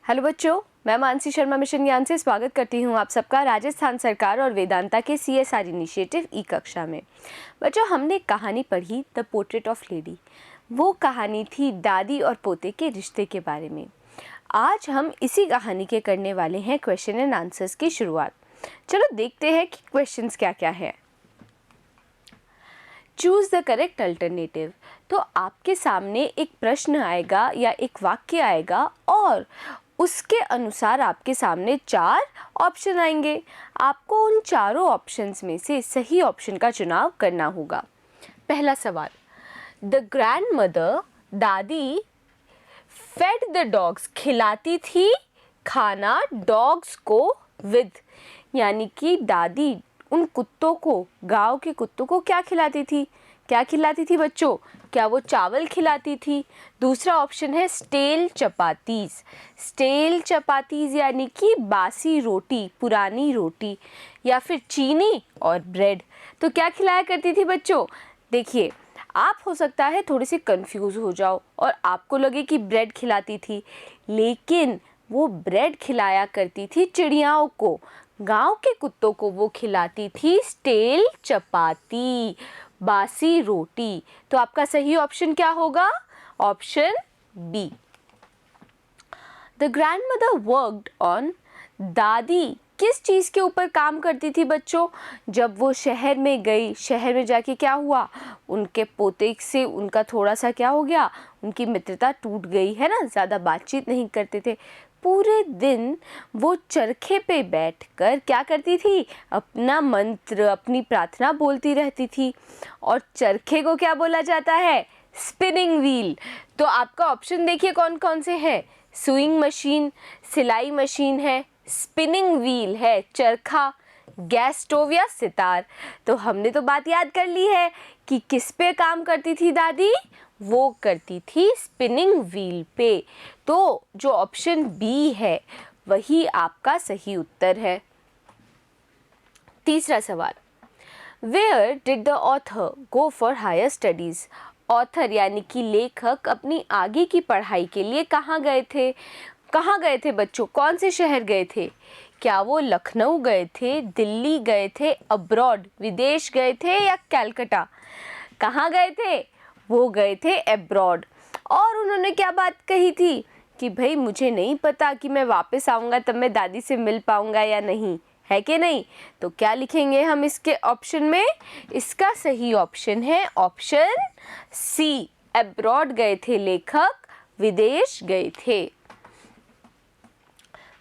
Hello बच्चों, मैं Mansi Sharma mission ज्ञान से स्वागत करती हूँ आप सबका राजस्थान सरकार और वेदांता के CSR इनिशिएटिव ई कक्षा में। बच्चों, हमने कहानी पढ़ी द पोर्ट्रेट ऑफ लेडी। वो कहानी थी दादी और पोते के रिश्ते के बारे में। आज हम इसी कहानी के करने वाले हैं क्वेश्चन एंड आंसर्स की शुरुआत। चलो देखते हैं कि क्वेश्चंस क्या क्या है। Choose the correct alternative. तो आपके सामने एक प्रश्न आएगा या एक वाक्य आएगा और उसके अनुसार आपके सामने 4 ऑप्शन आएंगे। आपको उन चारों ऑप्शंस में से सही ऑप्शन का चुनाव करना होगा। पहला सवाल, द ग्रैंडमदर, दादी, फेड द डॉग्स, खिलाती थी खाना डॉग्स को विद, यानी कि दादी उन कुत्तों को, गांव के कुत्तों को क्या खिलाती थी? क्या खिलाती थी बच्चों? क्या वो चावल खिलाती थी? दूसरा ऑप्शन है स्टेल चपातीज। स्टेल चपातीज यानी कि बासी रोटी, पुरानी रोटी, या फिर चीनी और ब्रेड। तो क्या खिलाया करती थी बच्चों? देखिए, आप हो सकता है थोड़ी सी कंफ्यूज हो जाओ और आपको लगे कि ब्रेड खिलाती थी, लेकिन वो ब्रेड खिलाया करती थी चिड़ियाओं को। गांव के कुत्तों को वो खिलाती थी स्टेल चपाती, बासी रोटी। तो आपका सही ऑप्शन क्या होगा? Option B. The grandmother worked on, दादी किस चीज़ के ऊपर काम करती थी बच्चों? जब वो शहर में गई, शहर में जाके क्या हुआ? उनके पोते से उनका थोड़ा सा क्या हो गया? उनकी मित्रता टूट गई है ना, ज़्यादा बातचीत नहीं करते थे। पूरे दिन वो चरखे पे बैठकर क्या करती थी? अपना मंत्र, अपनी प्रार्थना बोलती रहती थी। और चरखे को क्या बोला जाता है? Spinning wheel. तो आपका ऑप्शन देखिए कौन कौन से हैं। सुइंग मशीन, सिलाई मशीन है, स्पिनिंग व्हील है, चरखा, गैस स्टोव या सितार। तो हमने तो बात याद कर ली है कि किस पे काम करती थी दादी? वो करती थी स्पिनिंग व्हील पे। तो जो ऑप्शन बी है वही आपका सही उत्तर है। तीसरा सवाल, where did the author go for higher studies? Author यानी कि लेखक अपनी आगे की पढ़ाई के लिए कहाँ गए थे? कहाँ गए थे बच्चों? कौन से शहर गए थे? क्या वो लखनऊ गए थे, दिल्ली गए थे, अब्रॉड विदेश गए थे, या कलकत्ता? कहाँ गए थे? वो गए थे अब्रॉड। और उन्होंने क्या बात कही थी कि भाई मुझे नहीं पता कि मैं वापस आऊँगा तब मैं दादी से मिल पाऊँगा या नहीं, है कि नहीं? तो क्या लिखेंगे हम इसके ऑप्शन में? इसका सही ऑप्शन है ऑप्शन सी, अब्रॉड गए थे लेखक, विदेश गए थे।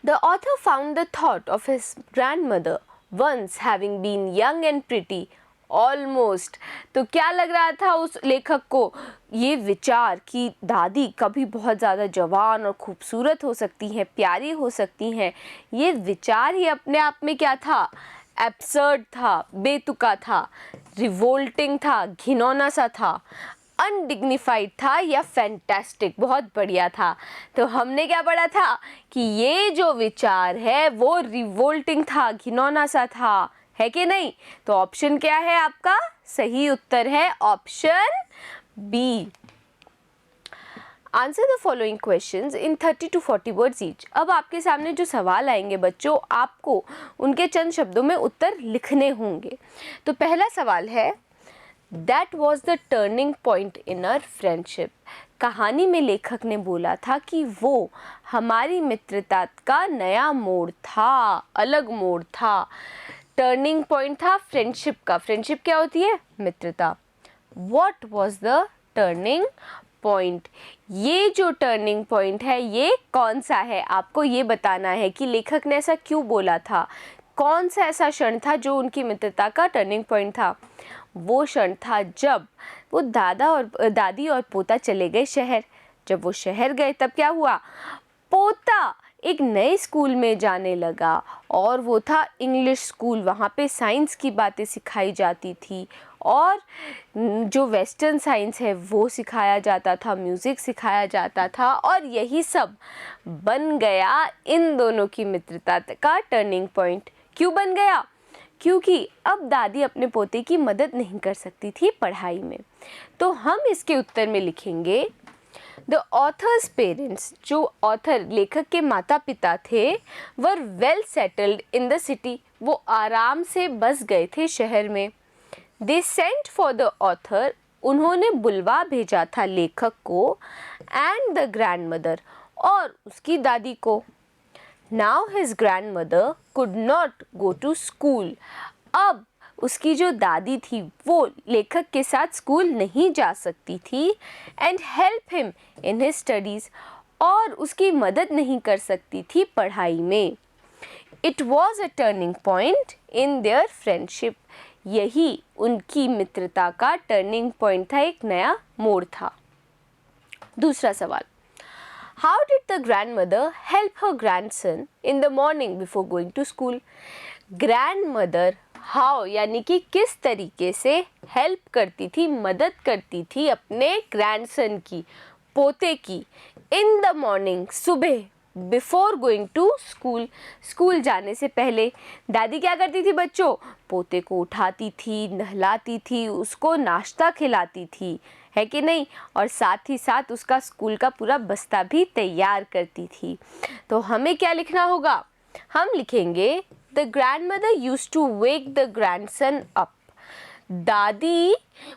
The author found the thought of his grandmother once having been young and pretty almost। तो क्या लग रहा था उस लेखक को? ये विचार कि दादी कभी बहुत ज़्यादा जवान और खूबसूरत हो सकती हैं, प्यारी हो सकती हैं, ये विचार ही अपने आप में क्या था? एब्सर्ड था, बेतुका था, रिवोल्टिंग था, घिनौना सा था, अनडिग्निफाइड था, या फैंटास्टिक, बहुत बढ़िया था। तो हमने क्या पढ़ा था कि ये जो विचार है वो रिवोल्टिंग था, घिनौना सा था, है कि नहीं? तो ऑप्शन क्या है आपका? सही उत्तर है option B. Answer the following questions in 30 to 40 words each. अब आपके सामने जो सवाल आएंगे बच्चों, आपको उनके चंद शब्दों में उत्तर लिखने होंगे। तो पहला सवाल है, that was the turning point in our friendship. कहानी में लेखक ने बोला था कि वो हमारी मित्रता का नया मोड़ था, अलग मोड़ था। टर्निंग पॉइंट था फ्रेंडशिप का। फ्रेंडशिप क्या होती है? मित्रता। What was the turning point? ये जो टर्निंग पॉइंट है ये कौन सा है? आपको ये बताना है कि लेखक ने ऐसा क्यों बोला था। कौन सा ऐसा क्षण था जो उनकी मित्रता का टर्निंग पॉइंट था? वो क्षण था जब वो दादी और पोता चले गए शहर। जब वो शहर गए तब क्या हुआ? पोता एक नए स्कूल में जाने लगा और वो था इंग्लिश स्कूल। वहाँ पे साइंस की बातें सिखाई जाती थी और जो वेस्टर्न साइंस है वो सिखाया जाता था, म्यूज़िक सिखाया जाता था, और यही सब बन गया इन दोनों की मित्रता का टर्निंग पॉइंट। क्यों बन गया? क्योंकि अब दादी अपने पोते की मदद नहीं कर सकती थी पढ़ाई में। तो हम इसके उत्तर में लिखेंगे, द ऑथर्स पेरेंट्स, जो ऑथर लेखक के माता पिता थे, were well settled in the city, वो आराम से बस गए थे शहर में। They sent for the author, उन्होंने बुलवा भेजा था लेखक को, एंड द ग्रैंड मदर, और उसकी दादी को। Now his grandmother could not go to school, अब उसकी जो दादी थी वो लेखक के साथ स्कूल नहीं जा सकती थी, and help him in his studies, और उसकी मदद नहीं कर सकती थी पढ़ाई में। It was a turning point in their friendship, यही उनकी मित्रता का टर्निंग पॉइंट था, एक नया मोड़ था। दूसरा सवाल, how did the grandmother help her grandson in the morning before going to school? Grandmother how यानी कि किस तरीके से हेल्प करती थी, मदद करती थी अपने ग्रैंडसन की, पोते की, इन द मॉर्निंग, सुबह, before going to school, school जाने से पहले। दादी क्या करती थी बच्चों? पोते को उठाती थी, नहलाती थी, उसको नाश्ता खिलाती थी, है कि नहीं, और साथ ही साथ उसका स्कूल का पूरा बस्ता भी तैयार करती थी। तो हमें क्या लिखना होगा? हम लिखेंगे the grandmother used to wake the grandson up, दादी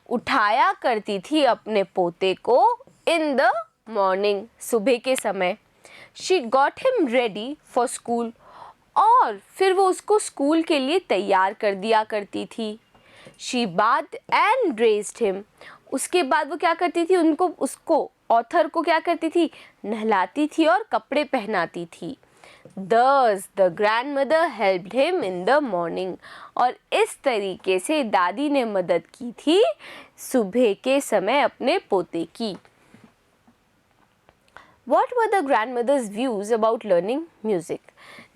उठाया करती थी अपने पोते को इन द मॉर्निंग, सुबह के समय। She got him ready for school, और फिर वो उसको स्कूल के लिए तैयार कर दिया करती थी। She bath and dressed him, उसके बाद वो क्या करती थी? उसको ऑथर को क्या करती थी? नहलाती थी और कपड़े पहनाती थी। Thus the grandmother helped him in the morning, और इस तरीके से दादी ने मदद की थी सुबह के समय अपने पोते की। What were the grandmother's views about learning music?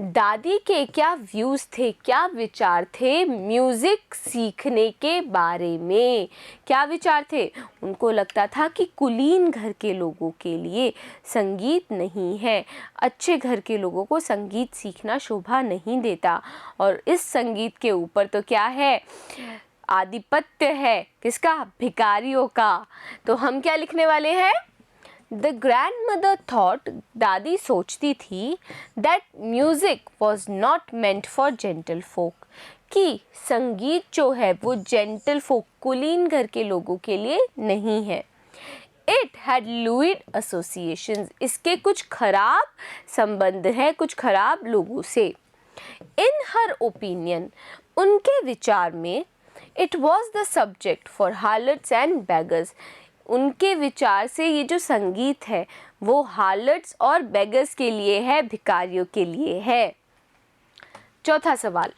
दादी के क्या व्यूज़ थे, क्या विचार थे म्यूज़िक सीखने के बारे में? क्या विचार थे? उनको लगता था कि कुलीन घर के लोगों के लिए संगीत नहीं है, अच्छे घर के लोगों को संगीत सीखना शोभा नहीं देता, और इस संगीत के ऊपर तो क्या है? आधिपत्य है, किसका? भिखारियों का। तो हम क्या लिखने वाले हैं? The grandmother thought, दादी सोचती थी, that music was not meant for gentle folk, कि संगीत जो है वो gentle folk, कुलीन घर के लोगों के लिए नहीं है। It had lewd associations, इसके कुछ खराब संबंध हैं कुछ खराब लोगों से। In her opinion, उनके विचार में, it was the subject for harlots and beggars, उनके विचार से ये जो संगीत है वो हार्लट्स और बेगर्स के लिए है, भिखारियों के लिए है। चौथा सवाल,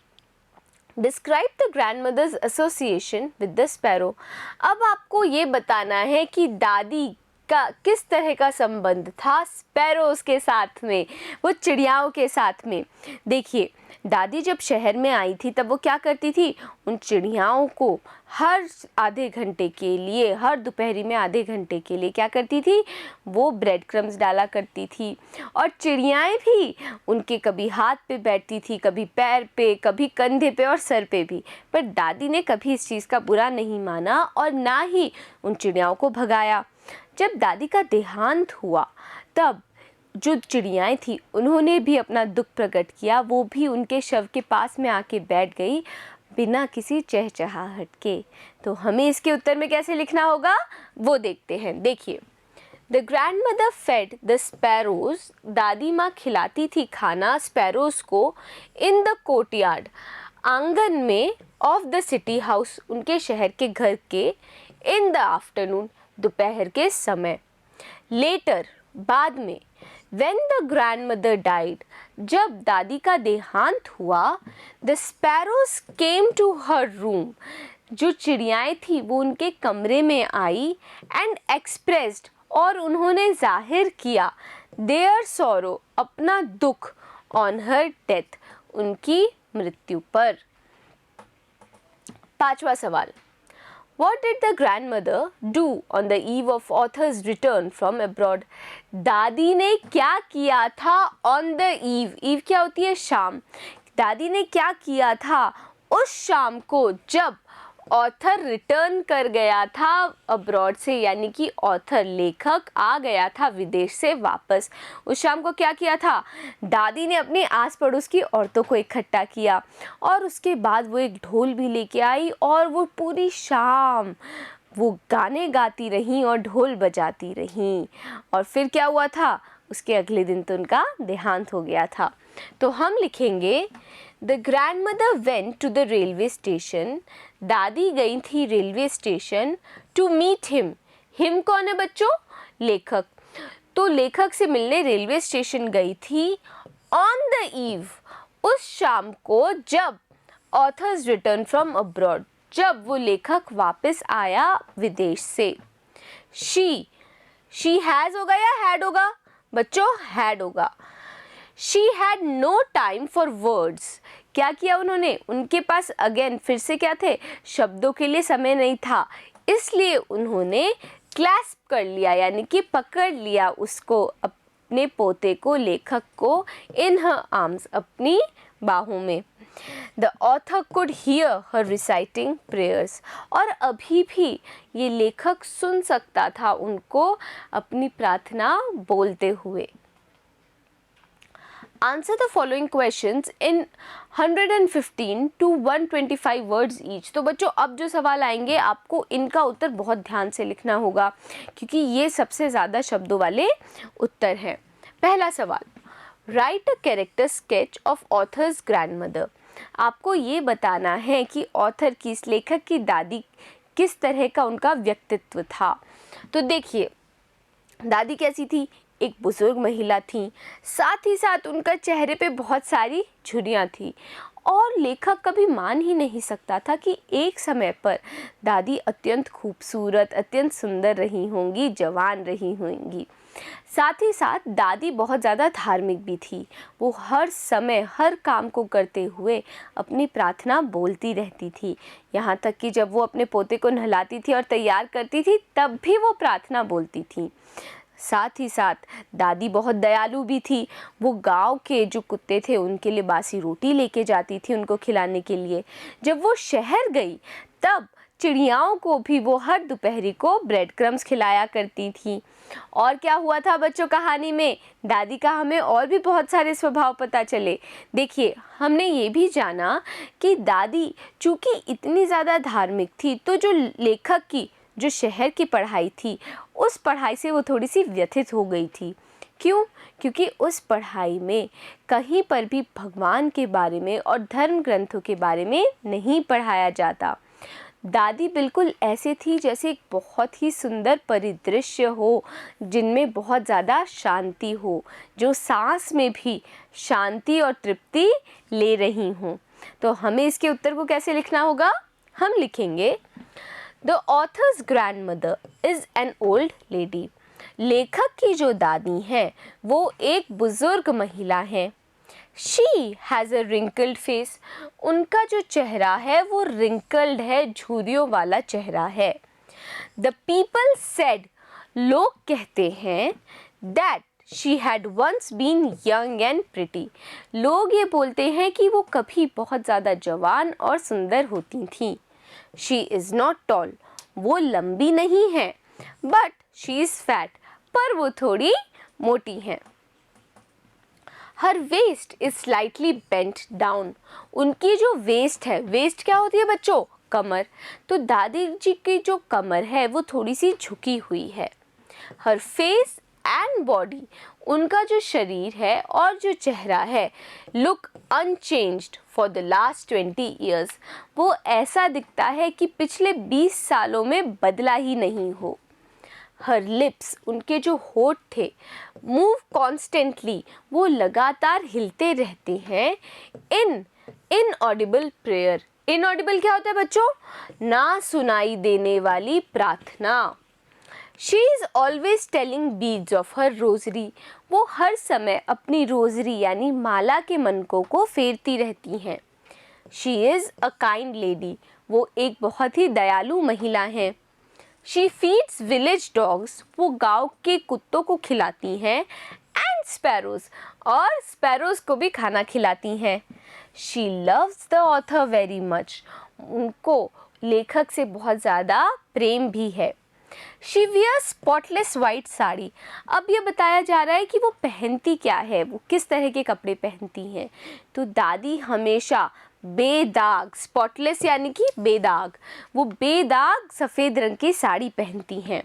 describe the grandmother's association with the sparrow. अब आपको ये बताना है कि दादी का किस तरह का संबंध था स्पैरोज के साथ में, वो चिड़ियाओं के साथ में। देखिए, दादी जब शहर में आई थी तब वो क्या करती थी? उन चिड़ियाओं को हर आधे घंटे के लिए, हर दोपहरी में आधे घंटे के लिए क्या करती थी? वो ब्रेड क्रम्स डाला करती थी, और चिड़ियाएँ भी उनके कभी हाथ पे बैठती थी, कभी पैर पे, कभी कंधे पे और सर पे भी। पर दादी ने कभी इस चीज़ का बुरा नहीं माना और ना ही उन चिड़ियाओं को भगाया। जब दादी का देहांत हुआ तब जो चिड़ियाएँ थी उन्होंने भी अपना दुख प्रकट किया, वो भी उनके शव के पास में आके बैठ गई बिना किसी चहचहाहट के। तो हमें इसके उत्तर में कैसे लिखना होगा वो देखते हैं। देखिए, the grandmother fed the sparrows, दादी माँ खिलाती थी खाना स्पैरोज को, इन द कोर्टयार्ड, आंगन में, ऑफ द सिटी हाउस, उनके शहर के घर के, इन द आफ्टरनून, दोपहर के समय। लेटर, बाद में, when the grandmother died, जब दादी का देहांत हुआ, the sparrows came to her room, जो चिड़ियाएँ थी वो उनके कमरे में आई, and expressed, और उन्होंने जाहिर किया, their sorrow, अपना दुख, on her death, उनकी मृत्यु पर। पांचवा सवाल, What did the grandmother do on the eve of author's return from abroad? दादी ने क्या किया था on the eve? eve क्या होती है? शाम। दादी ने क्या किया था उस शाम को जब ऑथर रिटर्न कर गया था अब्रॉड से, यानी कि ऑथर लेखक आ गया था विदेश से वापस। उस शाम को क्या किया था, दादी ने अपने आस पड़ोस की औरतों को इकट्ठा किया और उसके बाद वो एक ढोल भी लेके आई और वो पूरी शाम वो गाने गाती रहीं और ढोल बजाती रहीं। और फिर क्या हुआ था, उसके अगले दिन तो उनका देहांत हो गया था। तो हम लिखेंगे the grandmother went to the railway station. दादी गई थी railway station to meet him. Him कौन है बच्चों, लेखक। तो लेखक से मिलने रेलवे स्टेशन गई थी ऑन द ईव, उस शाम को जब ऑथर्स रिटर्न फ्रॉम अब्रॉड, जब वो लेखक वापस आया विदेश से। शी हैज़ होगा या हैड होगा बच्चों, हैड होगा। She had no time for words. क्या किया उन्होंने, उनके पास अगेन फिर से क्या थे, शब्दों के लिए समय नहीं था, इसलिए उन्होंने क्लैस्प कर लिया, यानी कि पकड़ लिया उसको, अपने पोते को, लेखक को, इन हर आर्म्स, अपनी बाहों में। The author could hear her reciting prayers. और अभी भी ये लेखक सुन सकता था उनको अपनी प्रार्थना बोलते हुए। Answer the following questions in 115 to 125 words each। तो बच्चों अब जो सवाल आएंगे आपको इनका उत्तर बहुत ध्यान से लिखना होगा, क्योंकि ये सबसे ज़्यादा शब्दों वाले उत्तर हैं। पहला सवाल, right a character sketch of authors grandmother. आपको ये बताना है कि ऑथर की, इस लेखक की दादी किस तरह का उनका व्यक्तित्व था। तो देखिए, दादी कैसी थी, एक बुजुर्ग महिला थी, साथ ही साथ उनका चेहरे पे बहुत सारी झुर्रियाँ थी और लेखक कभी मान ही नहीं सकता था कि एक समय पर दादी अत्यंत खूबसूरत, अत्यंत सुंदर रही होंगी, जवान रही होंगी। साथ ही साथ दादी बहुत ज़्यादा धार्मिक भी थी। वो हर समय हर काम को करते हुए अपनी प्रार्थना बोलती रहती थी, यहाँ तक कि जब वो अपने पोते को नहलाती थी और तैयार करती थी तब भी वो प्रार्थना बोलती थी। साथ ही साथ दादी बहुत दयालु भी थी। वो गांव के जो कुत्ते थे उनके लिए बासी रोटी लेके जाती थी उनको खिलाने के लिए। जब वो शहर गई तब चिड़ियाओं को भी वो हर दोपहरी को ब्रेड क्रम्स खिलाया करती थी। और क्या हुआ था बच्चों कहानी में, दादी का हमें और भी बहुत सारे स्वभाव पता चले। देखिए, हमने ये भी जाना कि दादी चूँकि इतनी ज़्यादा धार्मिक थी तो जो लेखक की जो शहर की पढ़ाई थी उस पढ़ाई से वो थोड़ी सी व्यथित हो गई थी। क्यों? क्योंकि उस पढ़ाई में कहीं पर भी भगवान के बारे में और धर्म ग्रंथों के बारे में नहीं पढ़ाया जाता। दादी बिल्कुल ऐसे थी जैसे एक बहुत ही सुंदर परिदृश्य हो जिनमें बहुत ज़्यादा शांति हो, जो सांस में भी शांति और तृप्ति ले रही हों। तो हमें इसके उत्तर को कैसे लिखना होगा, हम लिखेंगे the author's grandmother is an old lady. लेखक की जो दादी है वो एक बुज़ुर्ग महिला है। She has a wrinkled face. उनका जो चेहरा है वो रिंकल्ड है, झुर्रियों वाला चेहरा है। द पीपल सेड, लोग कहते हैं, that she had once been young and pretty. लोग ये बोलते हैं कि वो कभी बहुत ज़्यादा जवान और सुंदर होती थीं। शी इज़ नॉट टॉल, वो लंबी नहीं है, बट शी इज़ फैट, पर वो थोड़ी मोटी है। Her waist is slightly bent down. उनकी जो वेस्ट है, वेस्ट क्या होती है बच्चों, कमर। तो दादी जी की जो कमर है वो थोड़ी सी झुकी हुई है। हर फेस एंड बॉडी, उनका जो शरीर है और जो चेहरा है, look unchanged for the last 20 years. वो ऐसा दिखता है कि पिछले 20 सालों में बदला ही नहीं हो। हर लिप्स, उनके जो होठ थे, मूव कॉन्स्टेंटली, वो लगातार हिलते रहते हैं। Inaudible prayer. इनऑडिबल क्या होता है बच्चों, ना सुनाई देने वाली प्रार्थना। She is always telling beads of her rosary. वो हर समय अपनी रोजरी यानी माला के मनकों को फेरती रहती हैं। She is a kind lady. वो एक बहुत ही दयालु महिला हैं। She feeds village dogs. वो गांव के कुत्तों को खिलाती हैं। एंड स्पैरोज, और स्पैरोज को भी खाना खिलाती हैं। She loves the author very much. उनको, लेखक से बहुत ज़्यादा प्रेम भी है। She wears spotless white sari. अब ये बताया जा रहा है कि वो पहनती क्या है, वो किस तरह के कपड़े पहनती हैं। तो दादी हमेशा बेदाग, स्पॉटलेस यानी कि बेदाग, वो बेदाग सफ़ेद रंग की साड़ी पहनती हैं।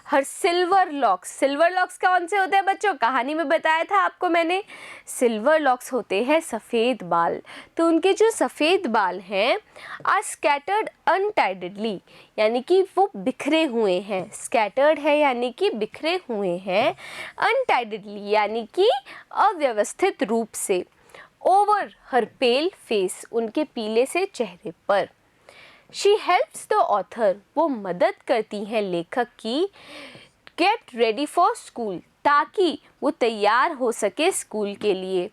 हर सिल्वर लॉक्स कौन से होते हैं बच्चों? कहानी में बताया था आपको मैंने, सिल्वर लॉक्स होते हैं सफ़ेद बाल। तो उनके जो सफ़ेद बाल हैं आर स्कैटर्ड अनटाइडेडली, यानी कि वो बिखरे हुए हैं। स्कैटर्ड है यानी कि बिखरे हुए हैं, अनटाइडेडली यानी कि अव्यवस्थित रूप से। ओवर हर पेल फेस, उनके पीले से चेहरे पर। शी हेल्प्स द ऑथर, वो मदद करती हैं लेखक की, गेट रेडी फॉर स्कूल, ताकि वो तैयार हो सके स्कूल के लिए।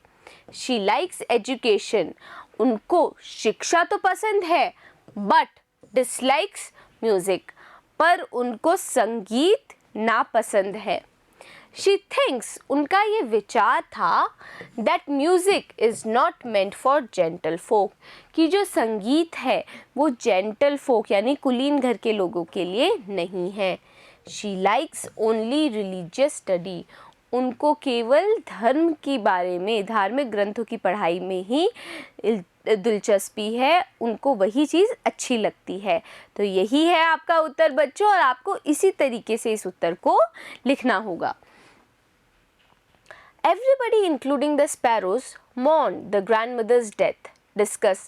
शी लाइक्स एजुकेशन, उनको शिक्षा तो पसंद है, बट डिसलाइक्स म्यूज़िक, पर उनको संगीत नापसंद है। शी थिंक्स, उनका ये विचार था, that music is not meant for gentle folk, कि जो संगीत है वो जेंटल फोक यानी कुलीन घर के लोगों के लिए नहीं है। She likes only religious study, उनको केवल धर्म के बारे में, धार्मिक ग्रंथों की पढ़ाई में ही दिलचस्पी है, उनको वही चीज़ अच्छी लगती है। तो यही है आपका उत्तर बच्चों, और आपको इसी तरीके से इस उत्तर को लिखना होगा। Everybody including the sparrows mourned the grandmother's death. Discuss.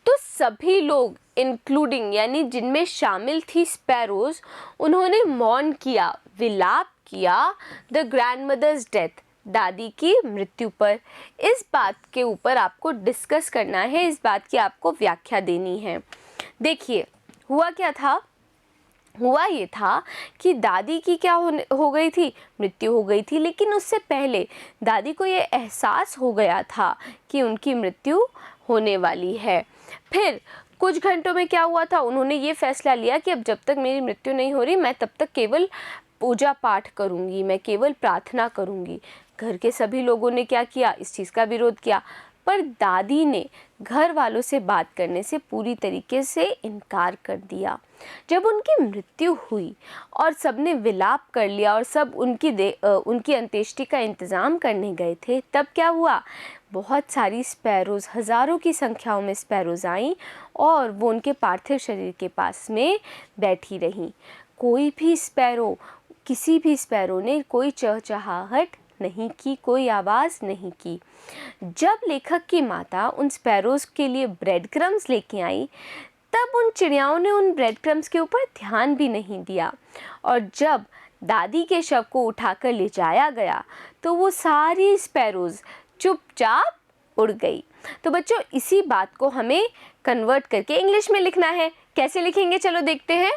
तो सभी लोग including यानी जिनमें शामिल थी स्पैरोज, उन्होंने मौन किया, विलाप किया the grandmother's death, दादी की मृत्यु पर। इस बात के ऊपर आपको डिस्कस करना है, इस बात की आपको व्याख्या देनी है। देखिए हुआ क्या था, हुआ ये था कि दादी की क्या हो गई थी, मृत्यु हो गई थी। लेकिन उससे पहले दादी को ये एहसास हो गया था कि उनकी मृत्यु होने वाली है। फिर कुछ घंटों में क्या हुआ था, उन्होंने ये फैसला लिया कि अब जब तक मेरी मृत्यु नहीं हो रही, मैं तब तक केवल पूजा पाठ करूँगी, मैं केवल प्रार्थना करूँगी। घर के सभी लोगों ने क्या किया, इस चीज़ का विरोध किया, पर दादी ने घर वालों से बात करने से पूरी तरीके से इनकार कर दिया। जब उनकी मृत्यु हुई और सबने विलाप कर लिया और सब उनकी अंत्येष्टि का इंतज़ाम करने गए थे, तब क्या हुआ, बहुत सारी स्पैरोज़, हज़ारों की संख्याओं में स्पैरोज़ आईं और वो उनके पार्थिव शरीर के पास में बैठी रहीं। कोई भी स्पैरो, किसी भी स्पैरो ने कोई चहचहाहट नहीं की, कोई आवाज़ नहीं की। जब लेखक की माता उन स्पैरोज़ के लिए ब्रेड क्रम्स लेके आई, तब उन चिड़ियाओं ने उन ब्रेड क्रम्स के ऊपर ध्यान भी नहीं दिया, और जब दादी के शव को उठाकर ले जाया गया तो वो सारी स्पैरोज़ चुपचाप उड़ गई। तो बच्चों इसी बात को हमें कन्वर्ट करके इंग्लिश में लिखना है। कैसे लिखेंगे, चलो देखते हैं।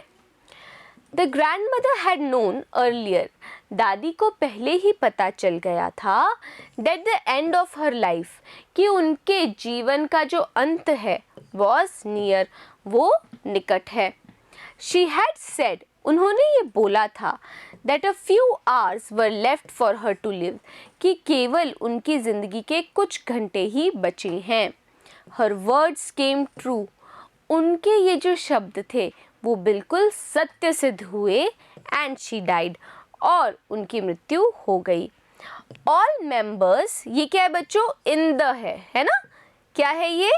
The grandmother had known earlier, दादी को पहले ही पता चल गया था, that the end of her life, कि उनके जीवन का जो अंत है, वॉज नियर, वो निकट है। शी हैड सेड, उन्होंने ये बोला था, that a few hours were left for her to live, कि केवल उनकी ज़िंदगी के कुछ घंटे ही बचे हैं। हर वर्ड्स केम ट्रू, उनके ये जो शब्द थे वो बिल्कुल सत्य सिद्ध हुए। एंड शी डाइड, और उनकी मृत्यु हो गई। ऑल मेंबर्स, ये क्या है बच्चों, इन द है ना, क्या है ये,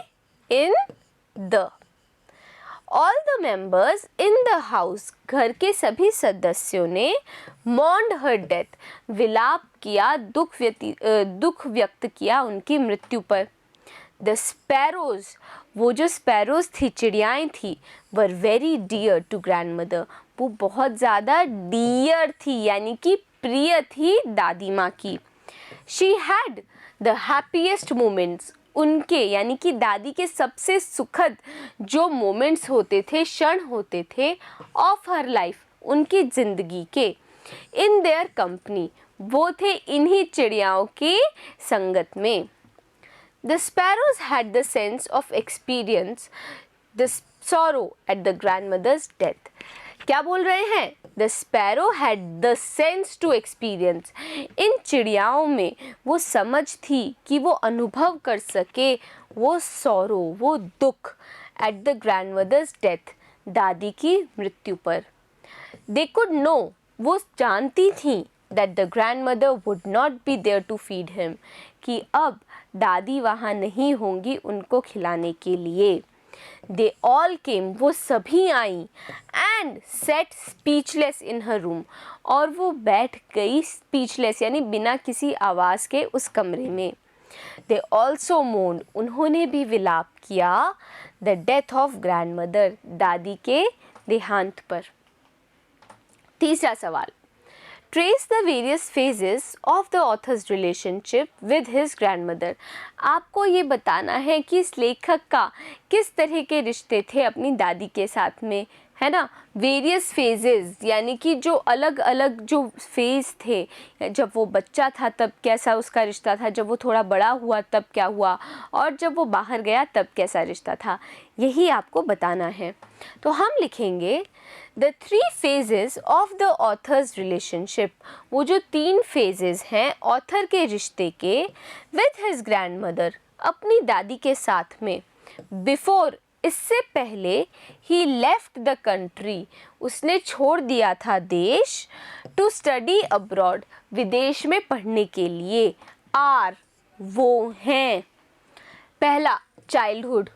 in the. All the members in the house, घर के सभी सदस्यों ने मॉर्न्ड हर डेथ, विलाप किया, दुख व्यक्त किया उनकी मृत्यु पर। द स्पैरोज, वो जो स्पैरोज थी, चिड़ियाएँ थी, were very dear to grandmother, वो बहुत ज़्यादा डियर थी यानी कि प्रिय थी दादी माँ की। She had the happiest moments, उनके यानी कि दादी के सबसे सुखद जो मोमेंट्स होते थे, क्षण होते थे, ऑफ हर लाइफ, उनकी ज़िंदगी के, इन देयर कंपनी, वो थे इन्हीं चिड़ियाओं की संगत में। The sparrows had the sense of experience the sorrow at the grandmother's death. क्या बोल रहे हैं? The sparrow had the sense to experience. इन चिड़ियाओं में वो समझ थी कि वो अनुभव कर सके वो sorrow, वो दुख, at the grandmother's death, दादी की मृत्यु पर। They could know, वो जानती थी that the grandmother would not be there to feed him, कि अब दादी वहाँ नहीं होंगी उनको खिलाने के लिए। They all came, वो सभी आई and sat speechless in her room, और वो बैठ गई speechless यानी बिना किसी आवाज़ के उस कमरे में। They also mourned, उन्होंने भी विलाप किया the death of grandmother, दादी के देहांत पर। तीसरा सवाल, trace the various phases of the author's relationship with his grandmother. आपको ये बताना है कि इस लेखक का किस तरह के रिश्ते थे अपनी दादी के साथ में, है ना। वेरियस फेजेस यानी कि जो अलग अलग जो फेज़ थे, जब वो बच्चा था तब कैसा उसका रिश्ता था, जब वो थोड़ा बड़ा हुआ तब क्या हुआ, और जब वो बाहर गया तब कैसा रिश्ता था, यही आपको बताना है। तो हम लिखेंगे the 3 phases of the author's relationship. वो जो 3 phases हैं ऑथर के रिश्ते के विद हिज ग्रैंडमदर, अपनी दादी के साथ में। बिफोर, इससे पहले, ही लेफ्ट द कंट्री, उसने छोड़ दिया था देश, टू स्टडी अब्रॉड, विदेश में पढ़ने के लिए। आर, वो हैं। पहला, childhood,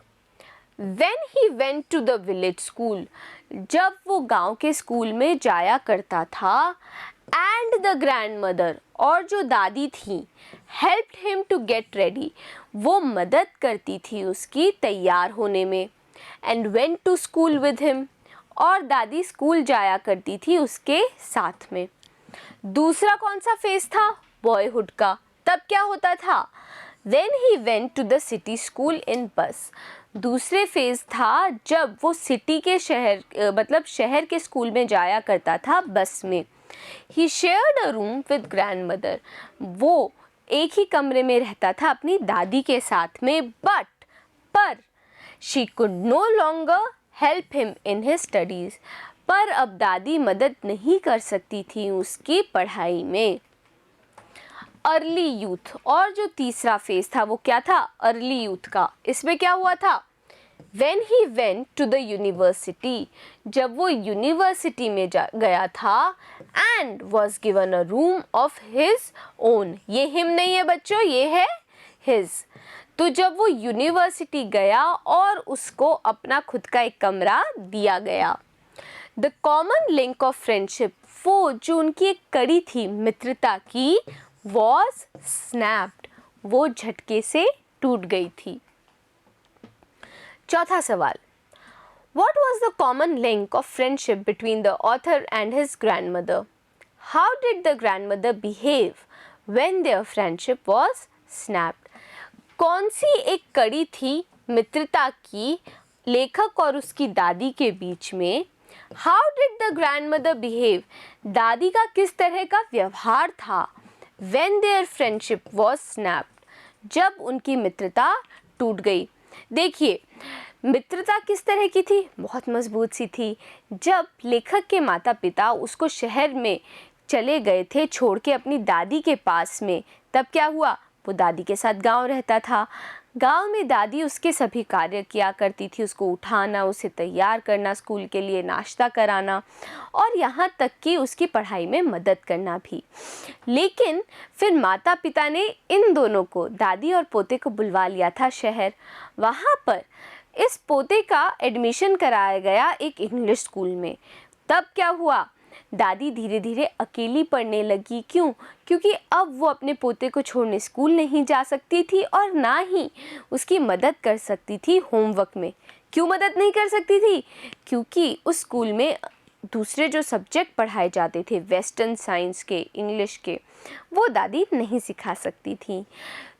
When he went to the village school, जब वो गांव के स्कूल में जाया करता था, and the grandmother, और जो दादी थी, helped him to get ready, वो मदद करती थी उसकी तैयार होने में, and went to school with him, और दादी स्कूल जाया करती थी उसके साथ में। दूसरा कौन सा फेज था? बॉयहुड का। तब क्या होता था? When he went to the city school in bus, दूसरे फेज़ था जब वो सिटी के मतलब शहर के स्कूल में जाया करता था बस में। He shared a room with grandmother, वो एक ही कमरे में रहता था अपनी दादी के साथ में, पर she could no longer help him in his studies, पर अब दादी मदद नहीं कर सकती थी उसकी पढ़ाई में। अर्ली यूथ, और जो तीसरा फेज था वो क्या था? अर्ली यूथ का। इसमें क्या हुआ था? When he went to the university, जब वो यूनिवर्सिटी में गया था, and was given a room of his own, ये him नहीं है बच्चों, ये है his। तो जब वो यूनिवर्सिटी गया और उसको अपना खुद का एक कमरा दिया गया। The common link of friendship, वो जो उनकी एक कड़ी थी मित्रता की, was snapped, वो झटके से टूट गई थी। चौथा सवाल, What was the common link of friendship between the author and his grandmother? How did the grandmother behave when their friendship was snapped? कौन सी एक कड़ी थी मित्रता की लेखक और उसकी दादी के बीच में? How did the grandmother behave? दादी का किस तरह का व्यवहार था? When their friendship was snapped, जब उनकी मित्रता टूट गई। देखिए, मित्रता किस तरह की थी? बहुत मजबूत सी थी। जब लेखक के माता पिता उसको शहर में चले गए थे छोड़ के अपनी दादी के पास में, तब क्या हुआ? वो दादी के साथ गांव रहता था। गांव में दादी उसके सभी कार्य किया करती थी, उसको उठाना, उसे तैयार करना स्कूल के लिए, नाश्ता कराना, और यहाँ तक कि उसकी पढ़ाई में मदद करना भी। लेकिन फिर माता पिता ने इन दोनों को, दादी और पोते को, बुलवा लिया था शहर। वहाँ पर इस पोते का एडमिशन कराया गया एक इंग्लिश स्कूल में। तब क्या हुआ? दादी धीरे धीरे अकेली पढ़ने लगी। क्यों? क्योंकि अब वो अपने पोते को छोड़ने स्कूल नहीं जा सकती थी और ना ही उसकी मदद कर सकती थी होमवर्क में। क्यों मदद नहीं कर सकती थी? क्योंकि उस स्कूल में दूसरे जो सब्जेक्ट पढ़ाए जाते थे, वेस्टर्न साइंस के, इंग्लिश के, वो दादी नहीं सिखा सकती थी।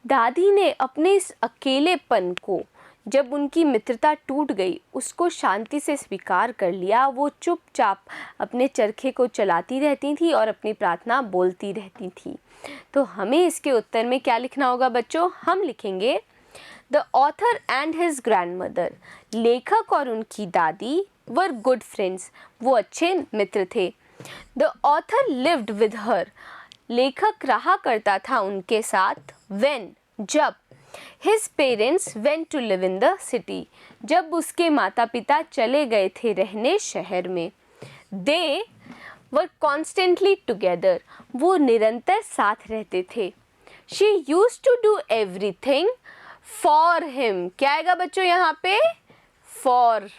दादी ने अपने इस अकेलेपन को, जब उनकी मित्रता टूट गई, उसको शांति से स्वीकार कर लिया। वो चुपचाप अपने चरखे को चलाती रहती थी और अपनी प्रार्थना बोलती रहती थी। तो हमें इसके उत्तर में क्या लिखना होगा बच्चों? हम लिखेंगे the author and his grandmother, लेखक और उनकी दादी, वर गुड फ्रेंड्स, वो अच्छे मित्र थे। The author lived with her, लेखक रहा करता था उनके साथ। व्हेन, जब। His parents went to live in the city. जब उसके माता पिता चले गए थे रहने शहर में. They were constantly together. वो निरंतर साथ रहते थे. She used to do everything for him. क्या आएगा बच्चों यहाँ पे? For.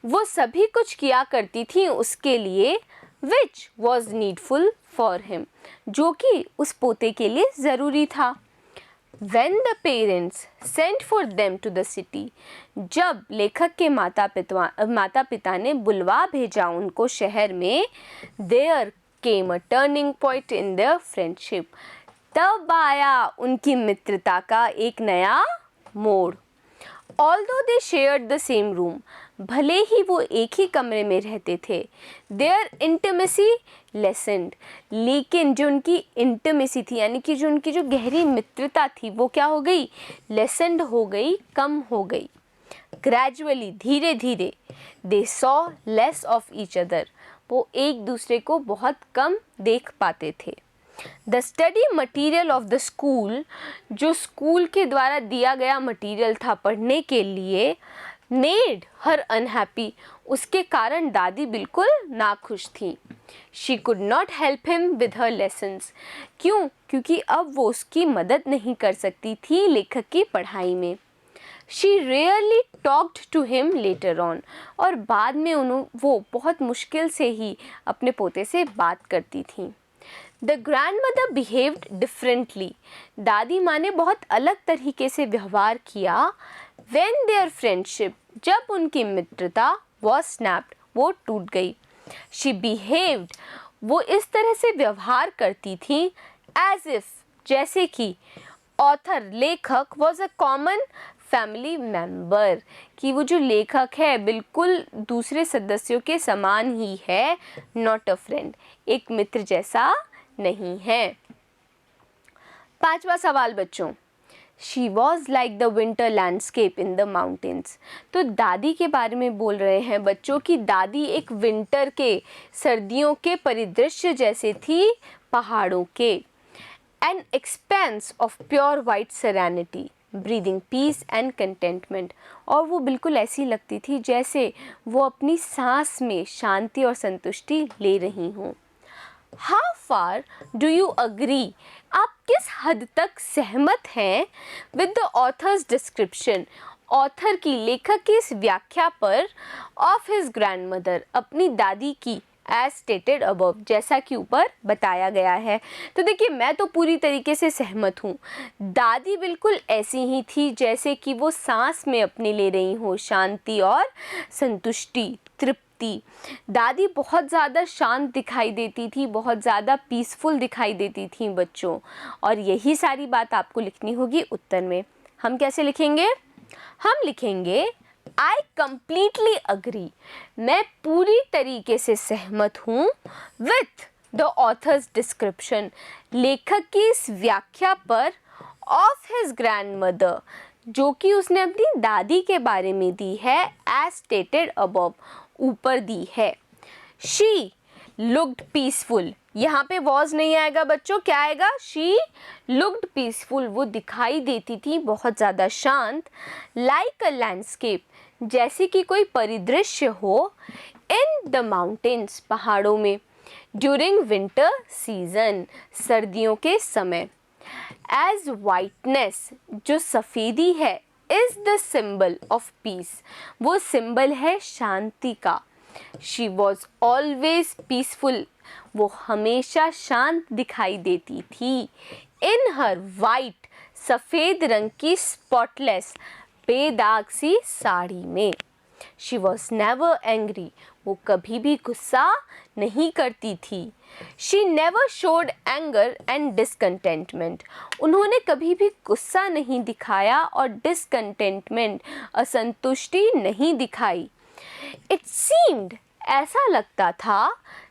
वो सभी कुछ किया करती थी उसके लिए. Which was needful for him. जो कि उस पोते के लिए ज़रूरी था. When the parents sent for them to the city, जब लेखक के माता पिता ने बुलवा भेजा उनको शहर में, there came a turning point in their friendship. तब आया उनकी मित्रता का एक नया मोड़. Although they shared the same room, भले ही वो एक ही कमरे में रहते थे, their intimacy lessened. लेकिन जो उनकी intimacy थी यानी कि जो उनकी जो गहरी मित्रता थी वो क्या हो गई? lessened हो गई, कम हो गई. Gradually, धीरे धीरे, they saw less of each other. वो एक दूसरे को बहुत कम देख पाते थे. The study material of the school, जो स्कूल के द्वारा दिया गया मटीरियल था पढ़ने के लिए, made her unhappy. उसके कारण दादी बिल्कुल नाखुश थी. She could not help him with her lessons. क्यों? क्योंकि अब वो उसकी मदद नहीं कर सकती थी लेखक की पढ़ाई में. She rarely talked to him later on. और बाद में वो बहुत मुश्किल से ही अपने पोते से बात करती थी. The grandmother behaved differently. दादी माँ ने बहुत अलग तरीके से व्यवहार किया. When their friendship, जब उनकी मित्रता was snapped, वो टूट गई. She behaved, वो इस तरह से व्यवहार करती थी as if, जैसे कि author, लेखक was a common family member, कि वो जो लेखक है बिल्कुल दूसरे सदस्यों के समान ही है, not a friend, एक मित्र जैसा नहीं है. 5वां सवाल बच्चों. She was like the winter landscape in the mountains. तो दादी के बारे में बोल रहे हैं बच्चों की दादी एक विंटर के, सर्दियों के परिदृश्य जैसे थी पहाड़ों के. An expanse of pure white serenity, breathing peace and contentment. और वो बिल्कुल ऐसी लगती थी जैसे वो अपनी सांस में शांति और संतुष्टि ले रही हों. How far do you agree? आप किस हद तक सहमत हैं with the author's description? Author की, लेखक की इस व्याख्या पर of his grandmother, अपनी दादी की, as stated above, जैसा कि ऊपर बताया गया है. तो देखिए मैं तो पूरी तरीके से सहमत हूँ. दादी बिल्कुल ऐसी ही थी जैसे कि वो सांस में अपनी ले रही हो शांति और संतुष्टि, तृप्ति. दादी बहुत ज़्यादा शांत दिखाई देती थी, बहुत ज़्यादा पीसफुल दिखाई देती थी बच्चों. और यही सारी बात आपको लिखनी होगी उत्तर में. हम कैसे लिखेंगे? हम लिखेंगे I completely agree. मैं पूरी तरीके से सहमत हूँ with the author's description, लेखक की इस व्याख्या पर of his grandmother, जो कि उसने अपनी दादी के बारे में दी है as stated above, ऊपर दी है. She looked peaceful. यहाँ पे was नहीं आएगा बच्चों, क्या आएगा? She looked peaceful. वो दिखाई देती थी बहुत ज़्यादा शांत. Like a landscape, जैसे कि कोई परिदृश्य हो. In the mountains, पहाड़ों में. During winter season, सर्दियों के समय. As whiteness, जो सफ़ेदी है, is the symbol of peace. वो सिंबल है शांति का. She was always peaceful. वो हमेशा शांत दिखाई देती थी. In her white, सफ़ेद रंग की spotless, बेदाग सी साड़ी में. She was never angry. वो कभी भी गुस्सा नहीं करती थी. She never showed anger and discontentment. उन्होंने कभी भी गुस्सा नहीं दिखाया और discontentment, असंतुष्टि नहीं दिखाई. It seemed, ऐसा लगता था,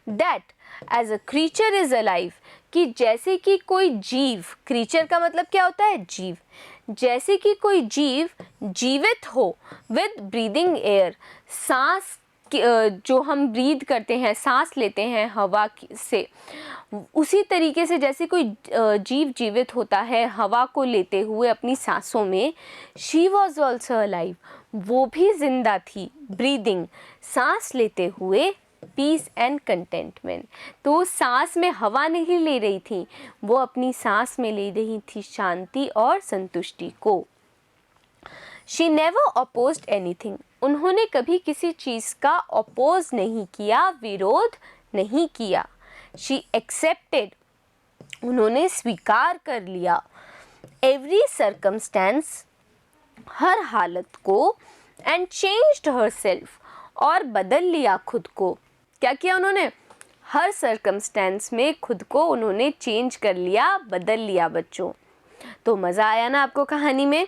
that as a creature is alive, कि जैसे कि कोई जीव, creature का मतलब क्या होता है? जीव. जैसे कि कोई जीव जीवित हो with breathing air, सांस जो हम ब्रीथ करते हैं, सांस लेते हैं हवा से, उसी तरीके से जैसे कोई जीव जीवित होता है हवा को लेते हुए अपनी सांसों में, शी वॉज ऑल्सो अलाइव, वो भी जिंदा थी, ब्रीदिंग, सांस लेते हुए, पीस एंड कंटेंटमेंट। तो सांस में हवा नहीं ले रही थी, वो अपनी सांस में ले रही थी शांति और संतुष्टि को। शी नेवर अपोज्ड एनीथिंग, उन्होंने कभी किसी चीज़ का अपोज नहीं किया, विरोध नहीं किया। शी एक्सेप्टेड, उन्होंने स्वीकार कर लिया। एवरी सर्कमस्टेंस, हर हालत को, एंड चेंज्ड हरसेल्फ, और बदल लिया खुद को। क्या किया उन्होंने? हर सर्कमस्टेंस में खुद को उन्होंने चेंज कर लिया, बदल लिया बच्चों। तो मज़ा आया ना आपको कहानी में?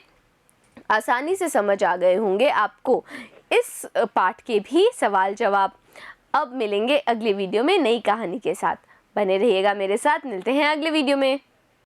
आसानी से समझ आ गए होंगे आपको इस पाठ के भी सवाल जवाब। अब मिलेंगे अगले वीडियो में नई कहानी के साथ। बने रहिएगा मेरे साथ, मिलते हैं अगले वीडियो में।